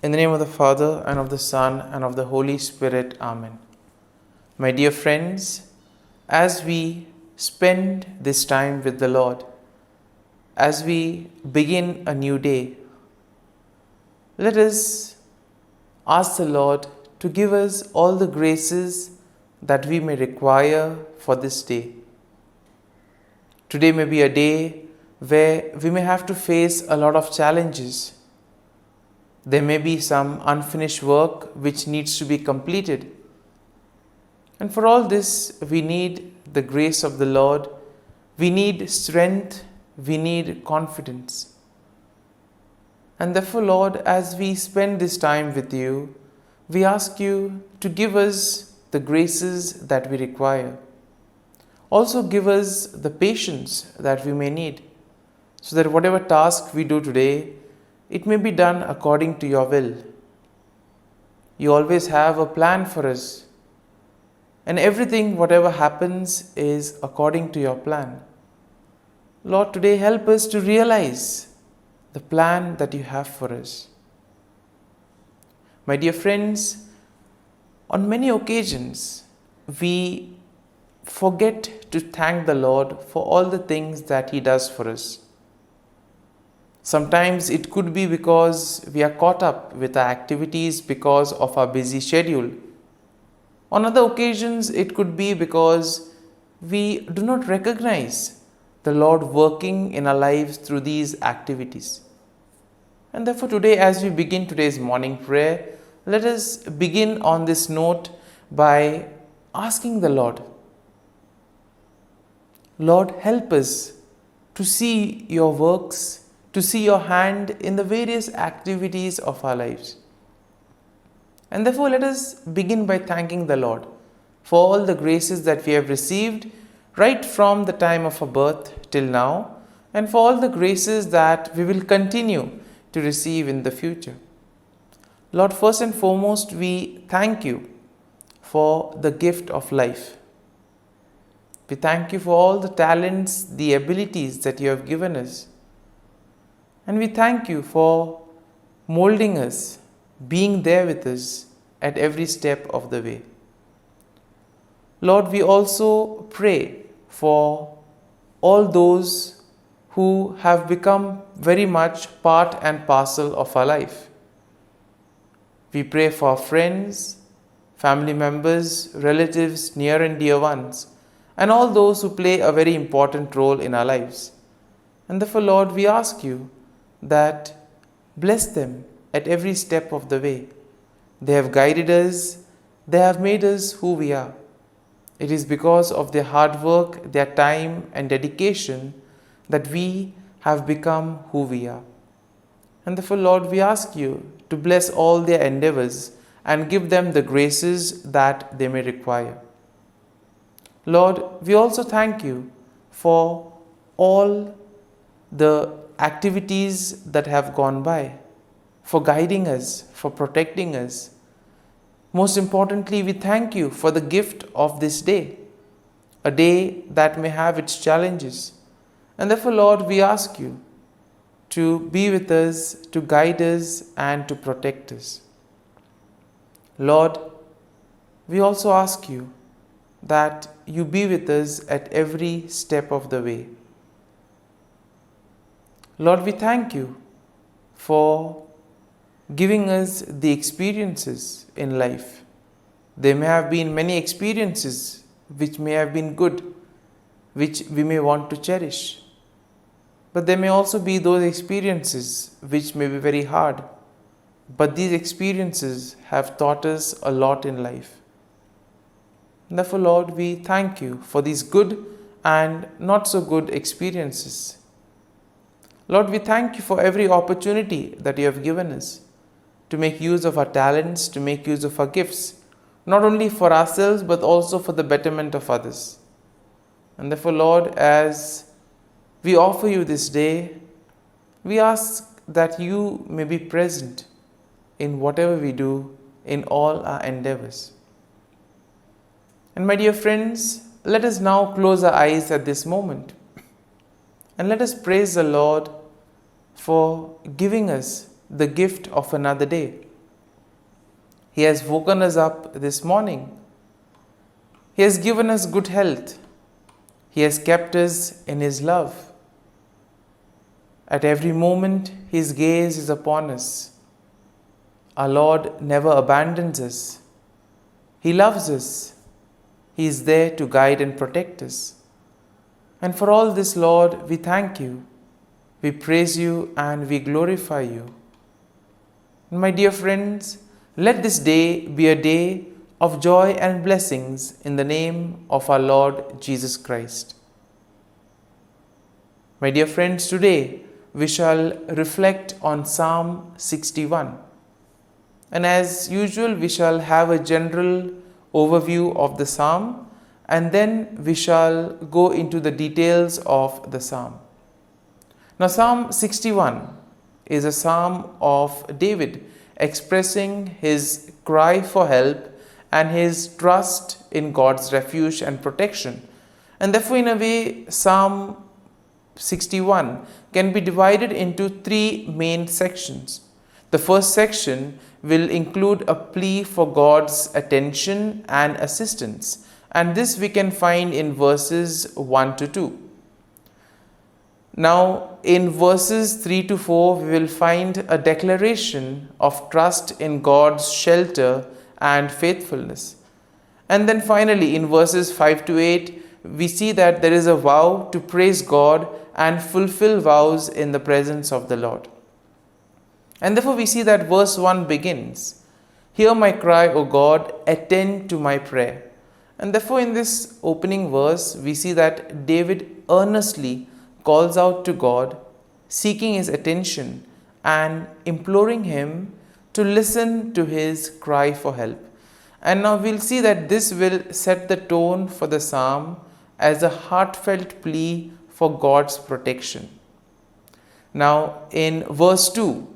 In the name of the Father, and of the Son, and of the Holy Spirit. Amen. My dear friends, as we spend this time with the Lord, as we begin a new day, let us ask the Lord to give us all the graces that we may require for this day. Today may be a day where we may have to face a lot of challenges. There may be some unfinished work which needs to be completed. And for all this, we need the grace of the Lord. We need strength. We need confidence. And therefore, Lord, as we spend this time with you, we ask you to give us the graces that we require. Also give us the patience that we may need, so that whatever task we do today, it may be done according to your will. You always have a plan for us, and everything, whatever happens, is according to your plan. Lord, today help us to realize the plan that you have for us. My dear friends, on many occasions, we forget to thank the Lord for all the things that He does for us. Sometimes it could be because we are caught up with our activities because of our busy schedule. On other occasions, it could be because we do not recognize the Lord working in our lives through these activities. And therefore today, as we begin today's morning prayer, let us begin on this note by asking the Lord, Lord, help us to see your works, to see your hand in the various activities of our lives. And therefore, let us begin by thanking the Lord for all the graces that we have received right from the time of our birth till now, and for all the graces that we will continue to receive in the future. Lord, first and foremost, we thank you for the gift of life. We thank you for all the talents, the abilities that you have given us. And we thank you for molding us, being there with us at every step of the way. Lord, we also pray for all those who have become very much part and parcel of our life. We pray for our friends, family members, relatives, near and dear ones, and all those who play a very important role in our lives. And therefore, Lord, we ask you that bless them at every step of the way. They have guided us. They have made us who we are. It is because of their hard work, their time and dedication that we have become who we are. And therefore, Lord, we ask you to bless all their endeavors and give them the graces that they may require. Lord, we also thank you for all the activities that have gone by, for guiding us, for protecting us. Most importantly, we thank you for the gift of this day, a day that may have its challenges. And therefore, Lord, we ask you to be with us, to guide us, and to protect us. Lord, we also ask you that you be with us at every step of the way. Lord, we thank you for giving us the experiences in life. There may have been many experiences which may have been good, which we may want to cherish. But there may also be those experiences which may be very hard. But these experiences have taught us a lot in life. Therefore, Lord, we thank you for these good and not so good experiences. Lord, we thank you for every opportunity that you have given us to make use of our talents, to make use of our gifts, not only for ourselves but also for the betterment of others. And therefore, Lord, as we offer you this day, we ask that you may be present in whatever we do, in all our endeavors. And my dear friends, let us now close our eyes at this moment and let us praise the Lord for giving us the gift of another day. He has woken us up this morning. He has given us good health. He has kept us in His love. At every moment, His gaze is upon us. Our Lord never abandons us. He loves us. He is there to guide and protect us. And for all this, Lord, we thank You. We praise You and we glorify You. And my dear friends, let this day be a day of joy and blessings in the name of our Lord Jesus Christ. My dear friends, today we shall reflect on Psalm 61. And as usual, we shall have a general overview of the psalm, and then we shall go into the details of the psalm. Now, Psalm 61 is a psalm of David expressing his cry for help and his trust in God's refuge and protection. And therefore, in a way, Psalm 61 can be divided into three main sections. The first section will include a plea for God's attention and assistance, and this we can find in verses 1 to 2. Now, in verses 3 to 4, we will find a declaration of trust in God's shelter and faithfulness. And then finally, in verses 5 to 8, we see that there is a vow to praise God and fulfill vows in the presence of the Lord. And therefore we see that verse 1 begins, "Hear my cry, O God, attend to my prayer." And therefore in this opening verse, we see that David earnestly calls out to God, seeking His attention and imploring Him to listen to his cry for help. And now we'll see that this will set the tone for the psalm as a heartfelt plea for God's protection. Now in verse 2,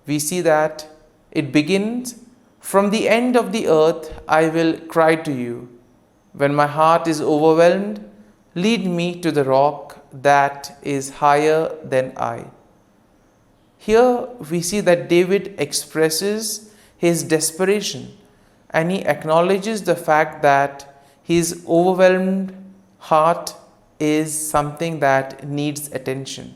we see that it begins, "From the end of the earth I will cry to you. When my heart is overwhelmed, lead me to the rock that is higher than I." Here we see that David expresses his desperation and he acknowledges the fact that his overwhelmed heart is something that needs attention.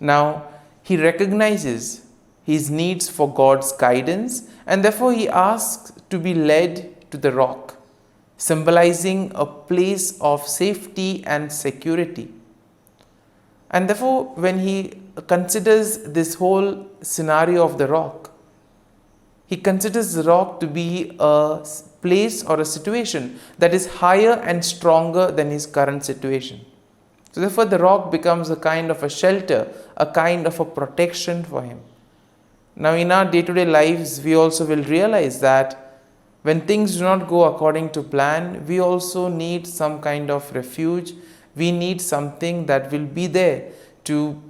Now, he recognizes his needs for God's guidance, and therefore he asks to be led to the rock, symbolizing a place of safety and security. And therefore, when he considers this whole scenario of the rock, he considers the rock to be a place or a situation that is higher and stronger than his current situation. So therefore, the rock becomes a kind of a shelter, a kind of a protection for him. Now, in our day-to-day lives, we also will realize that when things do not go according to plan, we also need some kind of refuge. We need something that will be there to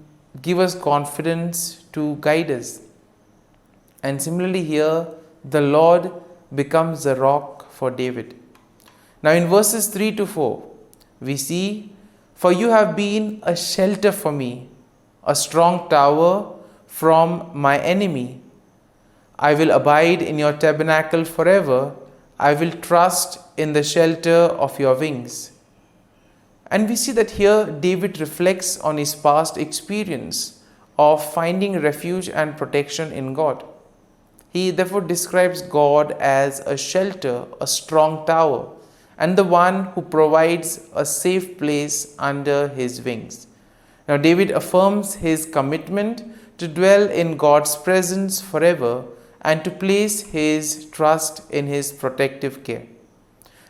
give us confidence, to guide us. And similarly here, the Lord becomes the rock for David. Now in verses 3 to 4, we see, "For you have been a shelter for me, a strong tower from my enemy. I will abide in your tabernacle forever. I will trust in the shelter of your wings." And we see that here David reflects on his past experience of finding refuge and protection in God. He therefore describes God as a shelter, a strong tower, and the one who provides a safe place under his wings. Now David affirms his commitment to dwell in God's presence forever and to place his trust in his protective care.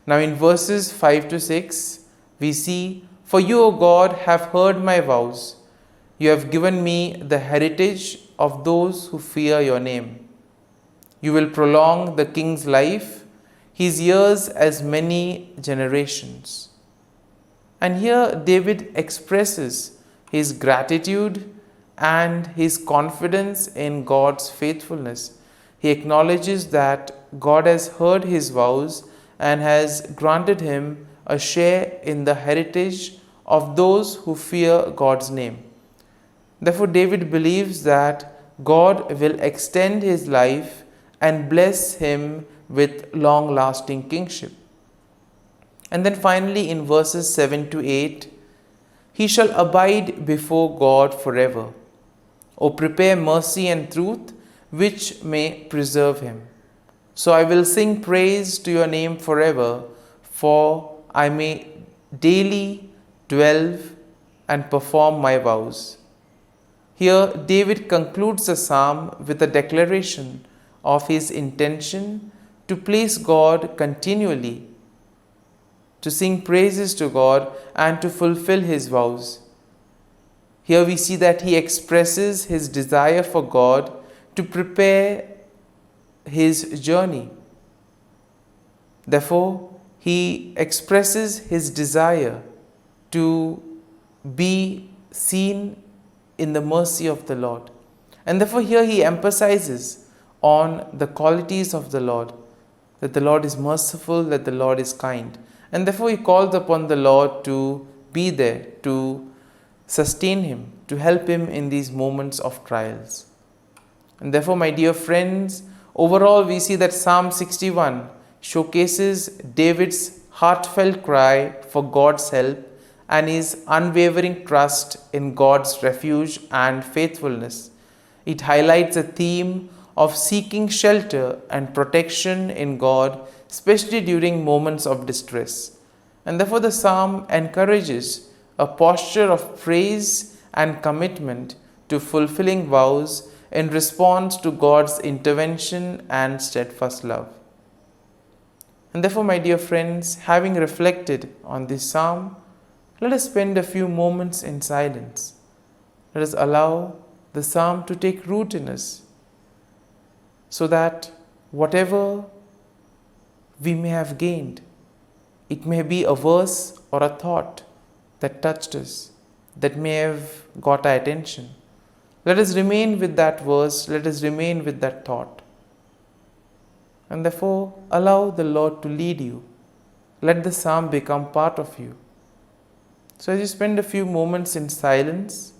Now in verses 5 to 6, we see, "For you, O God, have heard my vows. You have given me the heritage of those who fear your name. You will prolong the king's life, his years as many generations." And here David expresses his gratitude and his confidence in God's faithfulness. He acknowledges that God has heard his vows and has granted him a share in the heritage of those who fear God's name. Therefore, David believes that God will extend his life and bless him with long lasting kingship. And then finally in verses 7 to 8, he shall abide before God forever. O prepare mercy and truth, which may preserve him. So I will sing praise to your name forever, for I may daily dwell and perform my vows. Here, David concludes the psalm with a declaration of his intention to place God continually, to sing praises to God, and to fulfill his vows. Here we see that he expresses his desire for God to prepare his journey. Therefore, he expresses his desire to be seen in the mercy of the Lord. And therefore, here he emphasizes on the qualities of the Lord, that the Lord is merciful, that the Lord is kind. And therefore, he calls upon the Lord to be there, to sustain him, to help him in these moments of trials. And therefore, my dear friends, overall we see that Psalm 61 showcases David's heartfelt cry for God's help and his unwavering trust in God's refuge and faithfulness. It highlights a theme of seeking shelter and protection in God, especially during moments of distress. And therefore, the psalm encourages a posture of praise and commitment to fulfilling vows in response to God's intervention and steadfast love. And therefore, my dear friends, having reflected on this psalm, let us spend a few moments in silence. Let us allow the psalm to take root in us, so that whatever we may have gained, it may be a verse or a thought that touched us, that may have got our attention. Let us remain with that verse, let us remain with that thought. And therefore, allow the Lord to lead you. Let the psalm become part of you. So as you spend a few moments in silence,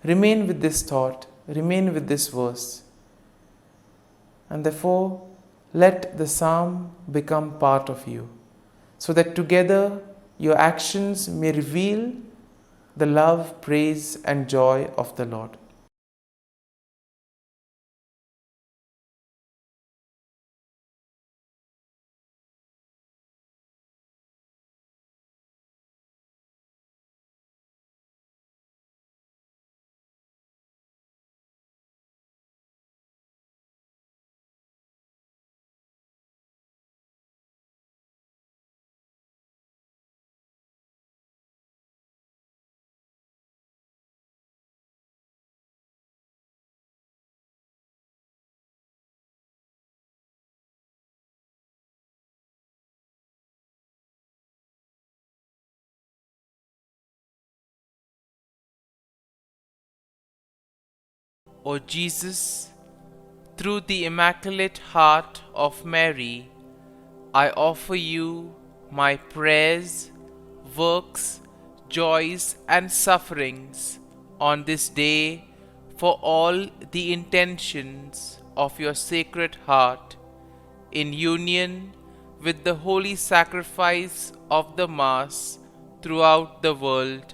remain with this thought, remain with this verse. And therefore, let the psalm become part of you, so that together your actions may reveal the love, praise, and joy of the Lord. O Jesus, through the Immaculate Heart of Mary, I offer you my prayers, works, joys, and sufferings on this day for all the intentions of your Sacred Heart, in union with the holy sacrifice of the Mass throughout the world,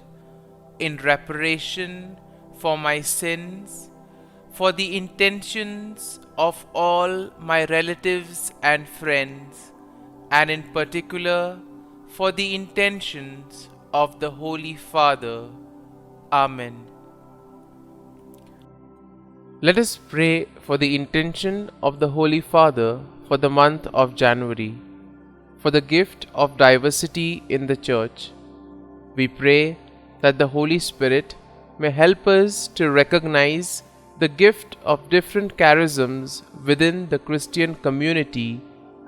in reparation for my sins, for the intentions of all my relatives and friends, and in particular for the intentions of the Holy Father. Amen. Let us pray for the intention of the Holy Father for the month of January, for the gift of diversity in the Church. We pray that the Holy Spirit may help us to recognize the gift of different charisms within the Christian community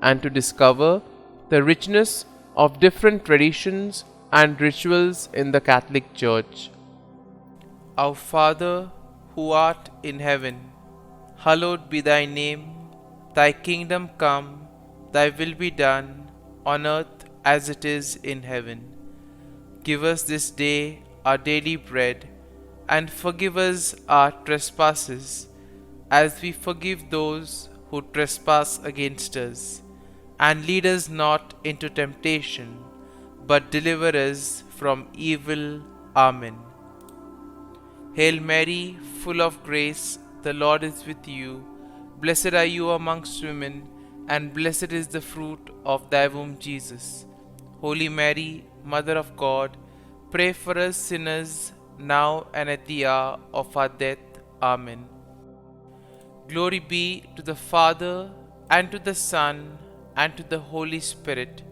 and to discover the richness of different traditions and rituals in the Catholic Church. Our Father, who art in heaven, hallowed be thy name. Thy kingdom come, thy will be done, on earth as it is in heaven. Give us this day our daily bread, and forgive us our trespasses, as we forgive those who trespass against us. And lead us not into temptation, but deliver us from evil. Amen. Hail Mary, full of grace, the Lord is with you. Blessed are you amongst women, and blessed is the fruit of thy womb, Jesus. Holy Mary, Mother of God, pray for us sinners, now and at the hour of our death. Amen. Glory be to the Father, and to the Son, and to the Holy Spirit,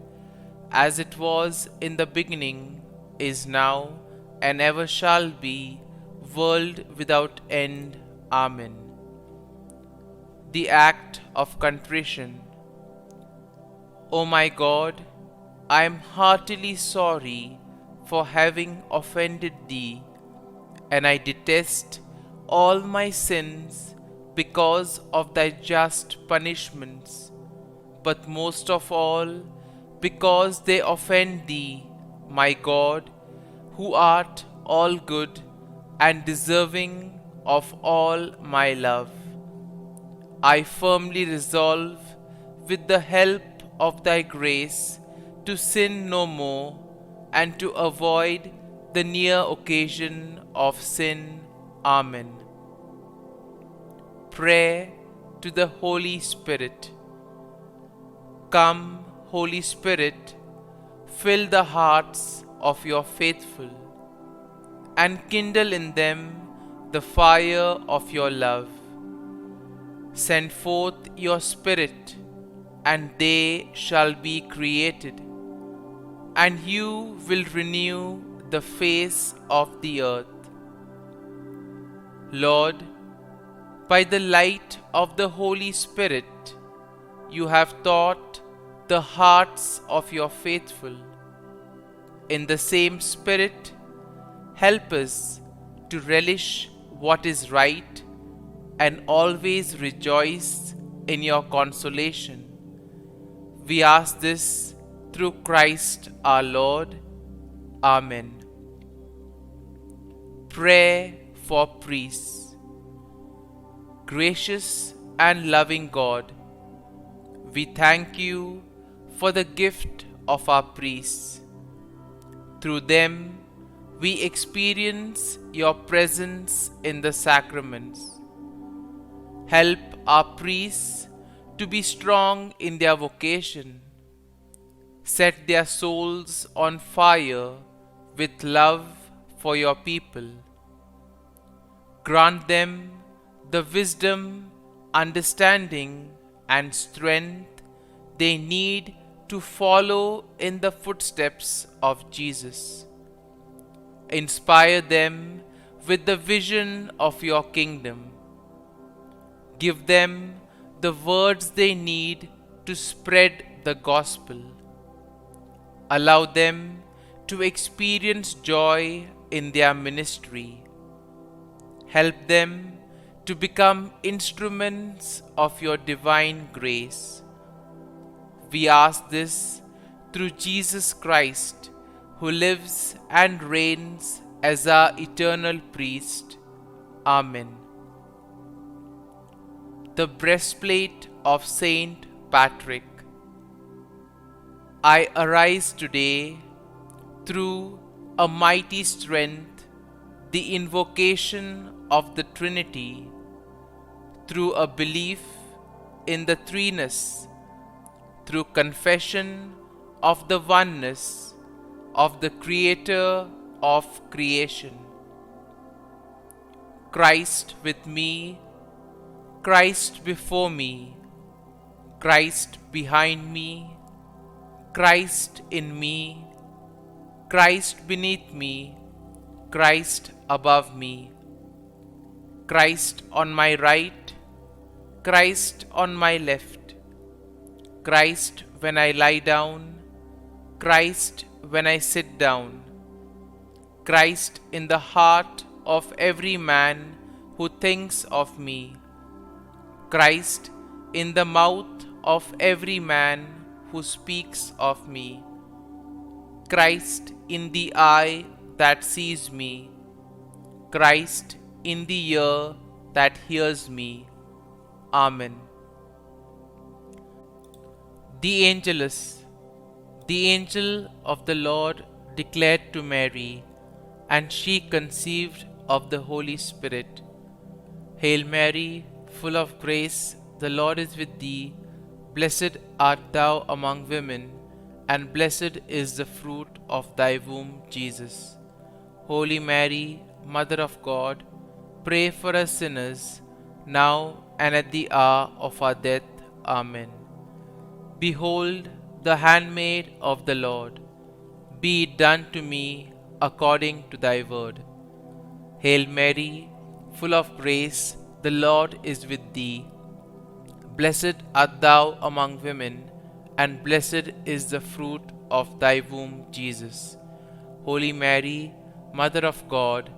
as it was in the beginning, is now, and ever shall be, world without end. Amen. The Act of Contrition. O my God, I am heartily sorry for having offended Thee, and I detest all my sins because of Thy just punishments, but most of all because they offend Thee, my God, who art all good and deserving of all my love. I firmly resolve, with the help of Thy grace, to sin no more, and to avoid the near occasion of sin. Amen. Prayer to the Holy Spirit. Come, Holy Spirit, fill the hearts of your faithful, and kindle in them the fire of your love. Send forth your Spirit, and they shall be created, and you will renew the face of the earth. Lord, by the light of the Holy Spirit, you have taught the hearts of your faithful. In the same Spirit, help us to relish what is right and always rejoice in your consolation. We ask this through Christ our Lord. Amen. Prayer for priests. Gracious and loving God, we thank you for the gift of our priests. Through them, we experience your presence in the sacraments. Help our priests to be strong in their vocation. Set their souls on fire with love for your people. Grant them the wisdom, understanding, and strength they need to follow in the footsteps of Jesus. Inspire them with the vision of your kingdom. Give them the words they need to spread the gospel. Allow them to experience joy in their ministry. Help them to become instruments of your divine grace. We ask this through Jesus Christ, who lives and reigns as our eternal priest. Amen. The breastplate of Saint Patrick. I arise today through a mighty strength, the invocation of the Trinity, through a belief in the threeness, through confession of the oneness of the Creator of creation. Christ with me, Christ before me, Christ behind me, Christ in me, Christ beneath me, Christ above me, Christ on my right, Christ on my left, Christ when I lie down, Christ when I sit down, Christ in the heart of every man who thinks of me, Christ in the mouth of every man who speaks of me, Christ in the eye that sees me, Christ in the ear that hears me. Amen. The Angelus. The angel of the Lord declared to Mary, and she conceived of the Holy Spirit. Hail Mary, full of grace, the Lord is with thee. Blessed art thou among women, and blessed is the fruit of thy womb, Jesus. Holy Mary, Mother of God, pray for us sinners, now and at the hour of our death. Amen. Behold, the handmaid of the Lord. Be it done to me according to thy word. Hail Mary, full of grace, the Lord is with thee. Blessed art thou among women, and blessed is the fruit of thy womb, Jesus. Holy Mary, Mother of God,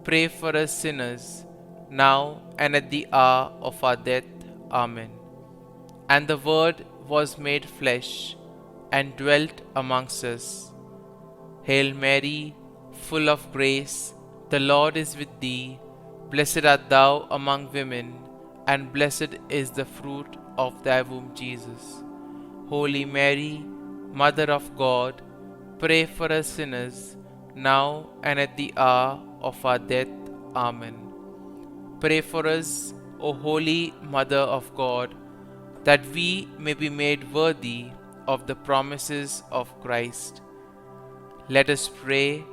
pray for us sinners, now and at the hour of our death. Amen. And the Word was made flesh, and dwelt amongst us. Hail Mary, full of grace, the Lord is with thee. Blessed art thou among women, and blessed is the fruit of thy womb, Jesus. Holy Mary, Mother of God, pray for us sinners, now and at the hour of our death. Amen. Pray for us, O Holy Mother of God, that we may be made worthy of the promises of Christ. Let us pray.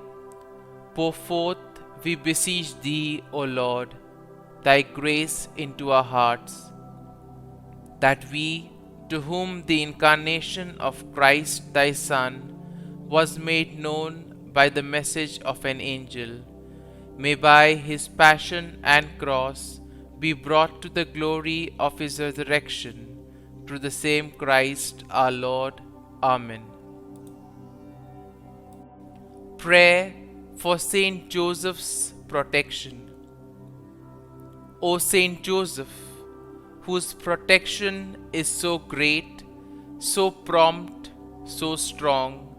Pour forth, we beseech thee, O Lord, thy grace into our hearts, that we, to whom the incarnation of Christ thy Son was made known by the message of an angel, may by his passion and cross be brought to the glory of his resurrection, through the same Christ our Lord. Amen. Prayer for Saint Joseph's protection. O Saint Joseph, whose protection is so great, so prompt, so strong,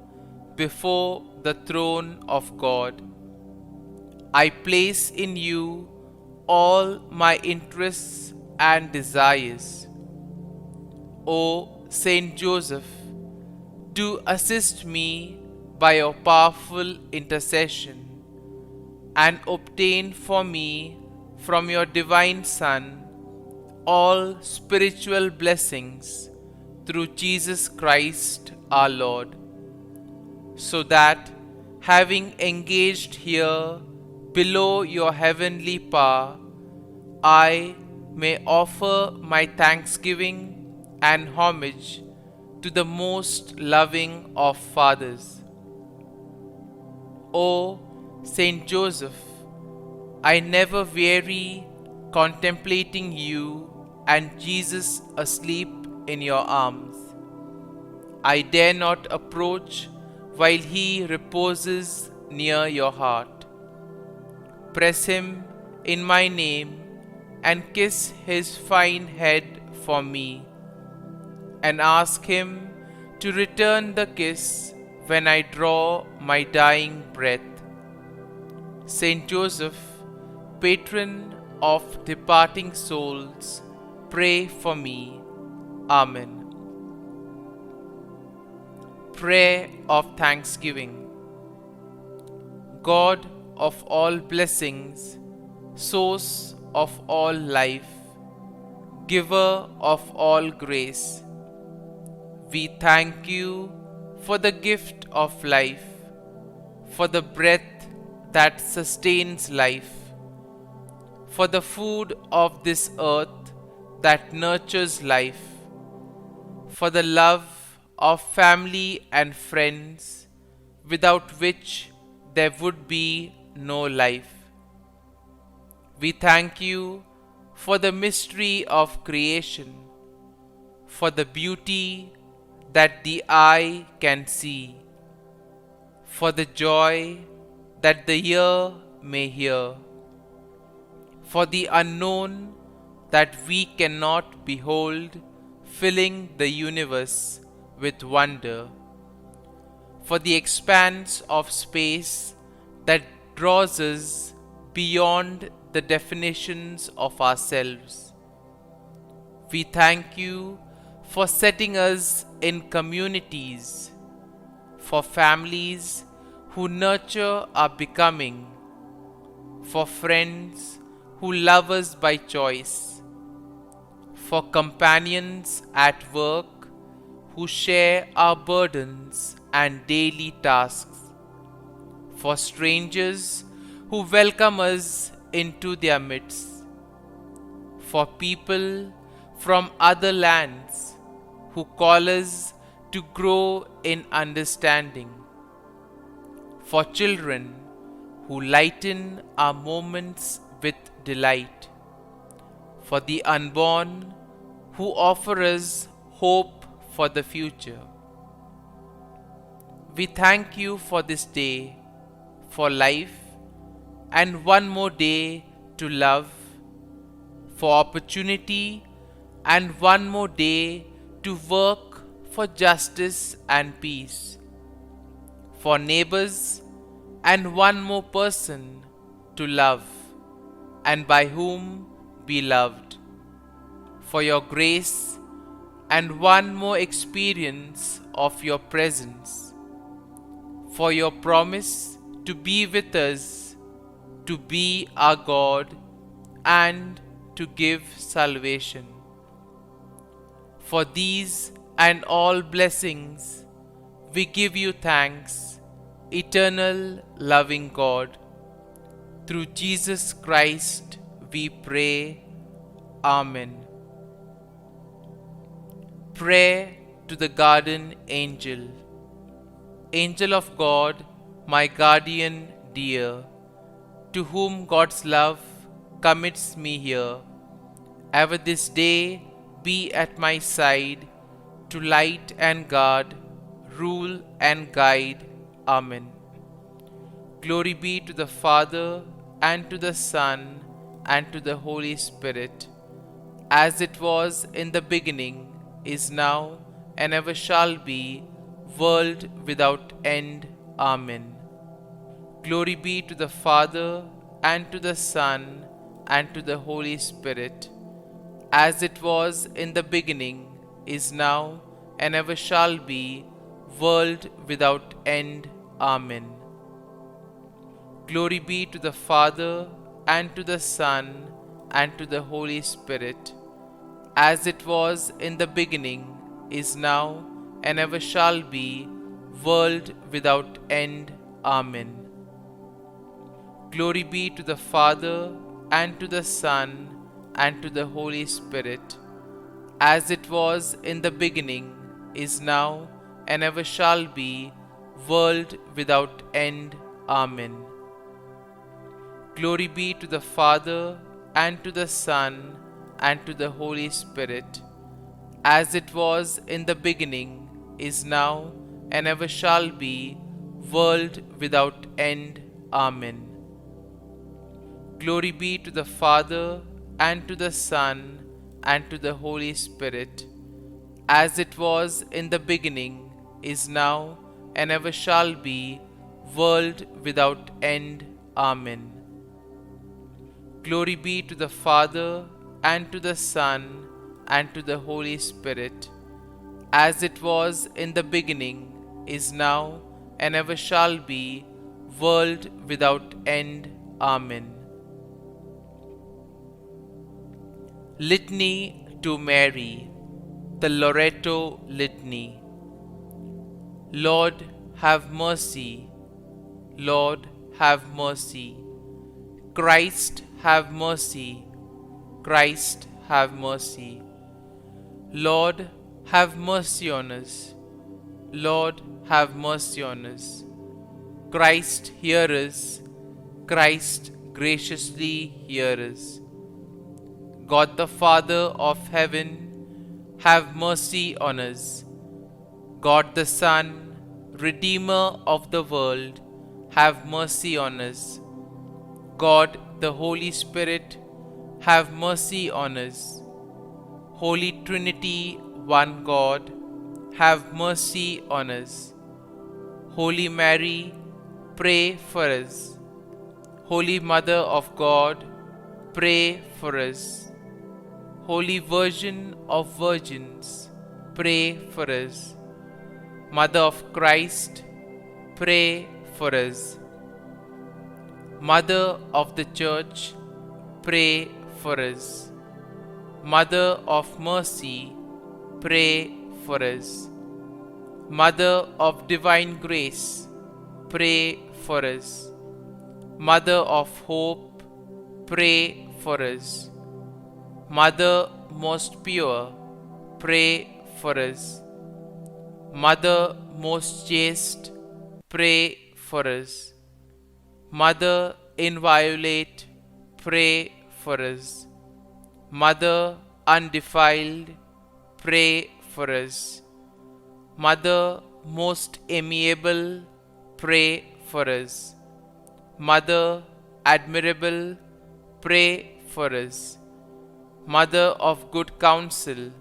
before the throne of God, I place in you all my interests and desires. O Saint Joseph, do assist me by your powerful intercession, and obtain for me from your divine Son all spiritual blessings through Jesus Christ our Lord, so that, having engaged here below your heavenly power, I may offer my thanksgiving and homage to the most loving of fathers. O Saint Joseph, I never weary contemplating you and Jesus asleep in your arms. I dare not approach while he reposes near your heart. Press him in my name and kiss his fine head for me, and ask him to return the kiss when I draw my dying breath. Saint Joseph, patron of departing souls, pray for me. Amen. Prayer of Thanksgiving. God of all blessings, source of all life, giver of all grace, we thank you for the gift of life, for the breath that sustains life, for the food of this earth that nurtures life, for the love of family and friends, without which there would be no life. We thank you for the mystery of creation, for the beauty that the eye can see, for the joy that the ear may hear, for the unknown that we cannot behold, filling the universe with wonder, for the expanse of space that draws us beyond the definitions of ourselves. We thank you for setting us in communities, for families who nurture our becoming, for friends who love us by choice, for companions at work who share our burdens and daily tasks, for strangers who welcome us into their midst, for people from other lands who call us to grow in understanding, for children who lighten our moments with delight, for the unborn who offer us hope for the future. We thank you for this day, for life, and one more day to love, for opportunity, and one more day to work for justice and peace, for neighbors, and one more person to love, and by whom be loved, for your grace, and one more experience of your presence, for your promise to be with us, to be our God, and to give salvation. For these and all blessings, we give you thanks, eternal loving God. Through Jesus Christ we pray. Amen. Prayer to the Guardian Angel. Angel of God, my guardian dear, to whom God's love commits me here, ever this day be at my side, to light and guard, rule and guide. Amen. Glory be to the Father, and to the Son, and to the Holy Spirit, as it was in the beginning, is now, and ever shall be, world without end. Amen. Glory be to the Father, and to the Son, and to the Holy Spirit, as it was in the beginning, is now, and ever shall be, world without end. Amen. Glory be to the Father, and to the Son, and to the Holy Spirit, as it was in the beginning, is now, and ever shall be, world without end. Amen. Glory be to the Father, and to the Son, and to the Holy Spirit, as it was in the beginning, is now, and ever shall be, world without end. Amen. Glory be to the Father, and to the Son, and to the Holy Spirit, as it was in the beginning, is now, and ever shall be, world without end. Amen. Glory be to the Father, and to the Son, and to the Holy Spirit, as it was in the beginning, is now, and ever shall be, world without end. Amen. Glory be to the Father, and to the Son, and to the Holy Spirit, as it was in the beginning, is now, and ever shall be, world without end. Amen. Litany to Mary, the Loreto Litany. Lord, have mercy. Lord, have mercy. Christ, have mercy. Christ, have mercy. Lord, have mercy on us. Lord, have mercy on us. Christ, hear us. Christ, graciously hear us. God the Father of heaven, have mercy on us. God the Son, Redeemer of the world, have mercy on us. God the Holy Spirit, have mercy on us. Holy Trinity, one God, have mercy on us. Holy Mary, pray for us. Holy Mother of God, pray for us. Holy Virgin of Virgins, pray for us. Mother of Christ, pray for us. Mother of the Church, pray for us. Mother of Mercy, pray for us. Mother of Divine Grace, pray for us. Mother of Hope, pray for us. Mother most pure, pray for us. Mother most chaste, pray for us. Mother inviolate, pray for us. Mother undefiled, pray for us. Mother most amiable, pray for us. Mother admirable, pray for us. Mother of good counsel,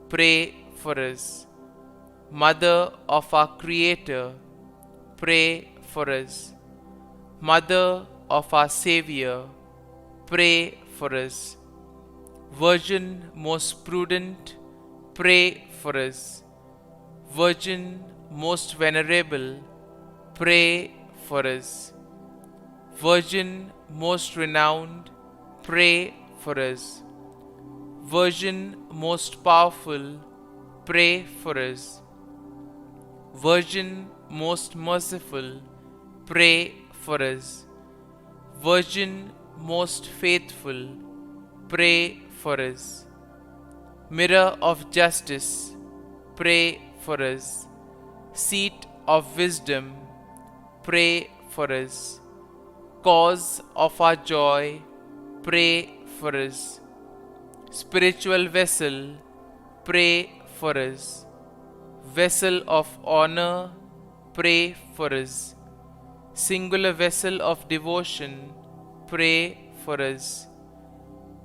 pray for us. Mother of our Creator, pray for us. Mother of our Savior, pray for us. Virgin most prudent, pray for us. Virgin most venerable, pray for us. Virgin most renowned, pray for us. Virgin most powerful, pray for us. Virgin most merciful, pray for us. Virgin most faithful, pray for us. Mirror of justice, pray for us. Seat of wisdom, pray for us. Cause of our joy, pray for us. Spiritual vessel, pray for us. Vessel of honor, pray for us. Singular vessel of devotion, pray for us.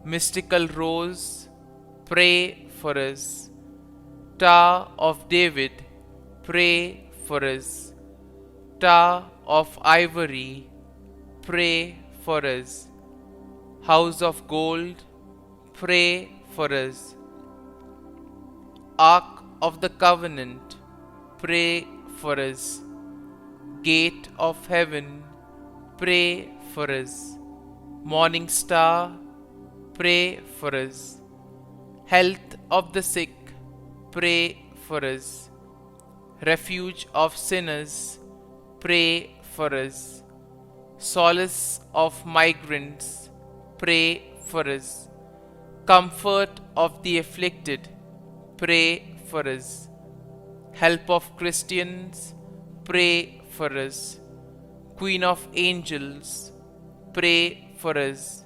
Mystical rose, pray for us. Tower of David, pray for us. Tower of ivory, pray for us. House of gold, pray for us. Ark of the covenant, pray for us. Gate of heaven, pray for us. Morning star, pray for us. Health of the sick, pray for us. Refuge of sinners, pray for us. Solace of migrants, pray for us. Comfort of the afflicted, pray for us. Help of Christians, pray for us. Queen of angels, pray for us.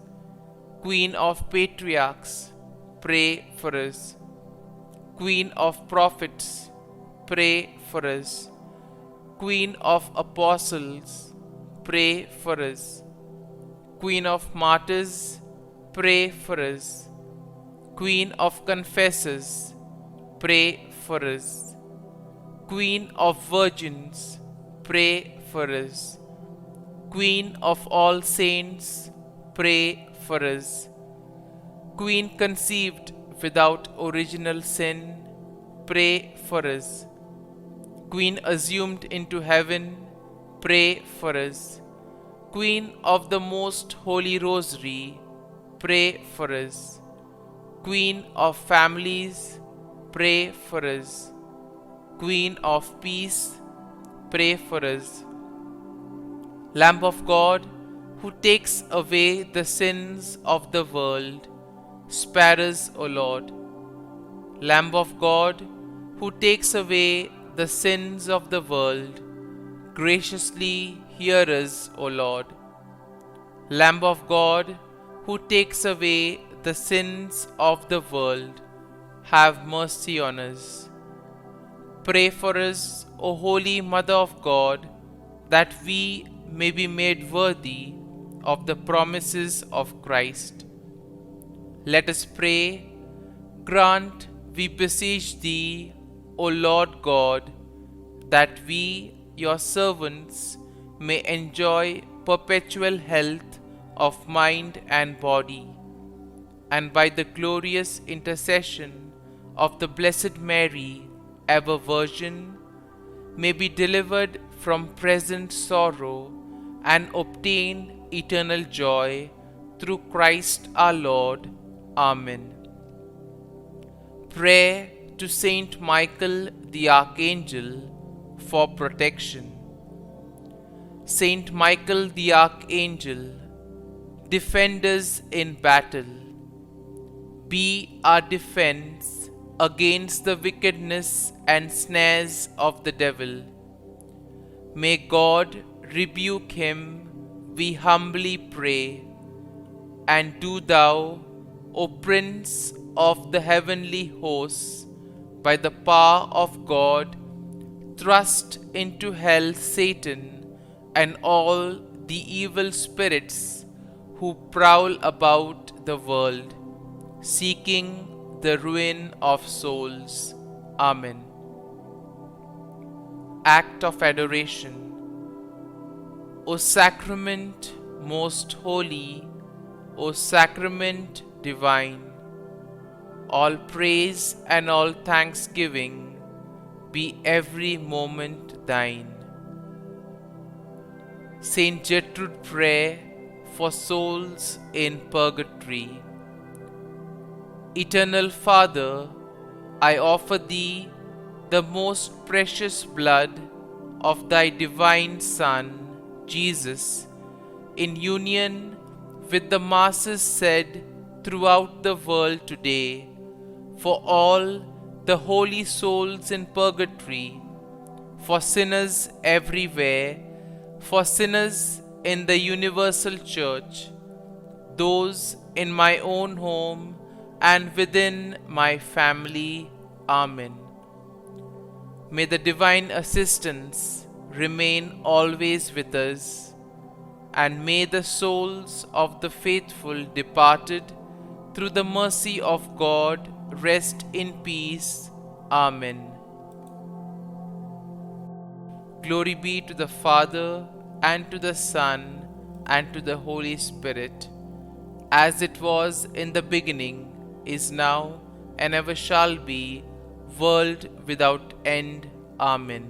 Queen of patriarchs, pray for us. Queen of prophets, pray for us. Queen of apostles, pray for us. Queen of martyrs, pray for us. Queen of confessors, pray for us. Queen of virgins, pray for us. Queen of all saints, pray for us. Queen conceived without original sin, pray for us. Queen assumed into heaven, pray for us. Queen of the most holy rosary, pray for us. Queen of families, pray for us. Queen of peace, pray for us. Lamb of God, who takes away the sins of the world, spare us, O Lord. Lamb of God, who takes away the sins of the world, graciously hear us, O Lord. Lamb of God, who takes away the sins of the world, have mercy on us. Pray for us, O Holy Mother of God, that we may be made worthy of the promises of Christ. Let us pray. Grant, we beseech Thee, O Lord God, that we, Your servants, may enjoy perpetual health of mind and body, and by the glorious intercession of the Blessed Mary, ever Virgin, may be delivered from present sorrow and obtain eternal joy through Christ our Lord. Amen. Prayer to Saint Michael the Archangel for protection. Saint Michael the Archangel, defend us in battle. Be our defense against the wickedness and snares of the devil. May God rebuke him, we humbly pray. And do thou, O Prince of the heavenly hosts, by the power of God, thrust into hell Satan and all the evil spirits who prowl about the world, seeking the ruin of souls. Amen. Act of Adoration. O Sacrament most holy, O Sacrament divine, all praise and all thanksgiving be every moment thine. Saint Gertrude Prayer for souls in purgatory. Eternal Father, I offer Thee the most precious blood of Thy divine Son, Jesus, in union with the masses said throughout the world today, for all the holy souls in purgatory, for sinners everywhere, for sinners in the universal church, those in my own home and within my family. Amen. May the divine assistance remain always with us, and may the souls of the faithful departed through the mercy of God rest in peace. Amen. Glory be to the Father, and to the Son, and to the Holy Spirit, as it was in the beginning, is now, and ever shall be, world without end. Amen.